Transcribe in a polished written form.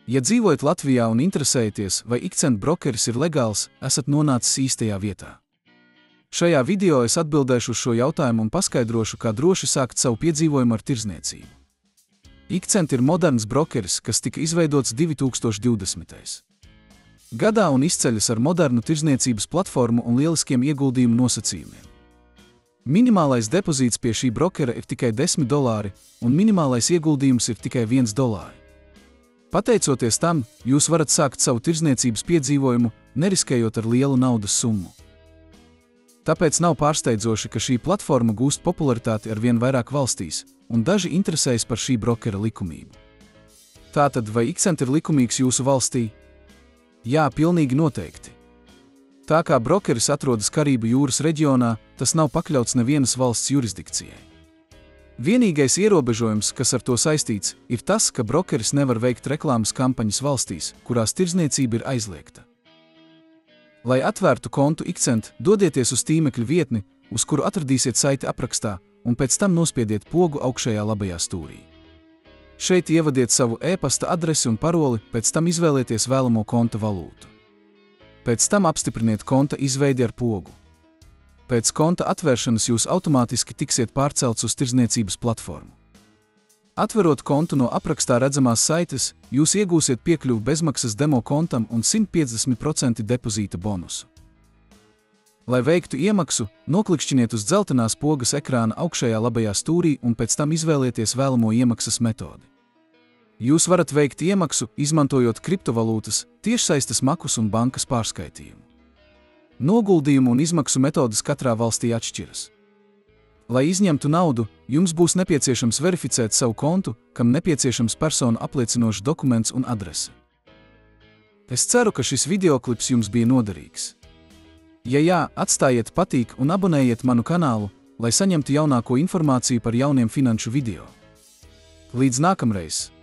Ja dzīvojat Latvijā un interesējaties, vai Ikcent brokeris ir legāls, esat nonācis īstajā vietā. Šajā video es atbildēšu uz šo jautājumu un paskaidrošu, kā droši sākt savu piedzīvojumu ar tirdzniecību. Ikcent ir moderns brokeris, kas tika izveidots 2020. gadā un izceļas ar modernu tirdzniecības platformu un lieliskiem ieguldījumu nosacījumiem. Minimālais depozīts pie šī brokera ir tikai $10, un minimālais ieguldījums ir tikai $1. Pateicoties tam, jūs varat sākt savu tirdzniecības piedzīvojumu, neriskējot ar lielu naudas summu. Tāpēc nav pārsteidzoši, ka šī platforma gūst popularitāti ar vien vairāk valstīs, un daži interesējas par šī brokera likumību. Tātad, vai Ikcent ir likumīgs jūsu valstī? Jā, pilnīgi noteikti. Tā kā brokeris atrodas Karību jūras reģionā, tas nav pakļauts nevienas valsts jurisdikcijai. Vienīgais ierobežojums, kas ar to saistīts, ir tas, ka brokeris nevar veikt reklāmas kampaņas valstīs, kurās tirdzniecība ir aizliegta. Lai atvērtu kontu Ikcent, dodieties uz tīmekļa vietni, uz kuru atradīsiet saiti aprakstā, un pēc tam nospiediet pogu augšējā labajā stūrī. Šeit ievadiet savu e-pasta adresi un paroli, pēc tam izvēlieties vēlamo konta valūtu. Pēc tam apstipriniet konta izveidi ar pogu. Pēc konta atvēršanas jūs automātiski tiksiet pārcelts uz tirdzniecības platformu. Atverot kontu no aprakstā redzamās saites, jūs iegūsiet piekļuvi bezmaksas demo kontam un 150% depozīta bonusu. Lai veiktu iemaksu, noklikšķiniet uz dzeltenās pogas ekrāna augšējā labajā stūrī un pēc tam izvēlieties vēlamo iemaksas metodi. Jūs varat veikt iemaksu, izmantojot kriptovalūtas, tiešsaistes makus un bankas pārskaitījumu. Noguldījumu un izmaksu metodas katrā valstī atšķiras. Lai izņemtu naudu, jums būs nepieciešams verificēt savu kontu, kam nepieciešams personu apliecinošs dokuments un adrese. Es ceru, ka šis videoklips jums bija noderīgs. Ja jā, atstājiet patīk un abonējiet manu kanālu, lai saņemtu jaunāko informāciju par jauniem finanšu video. Līdz nākamreiz!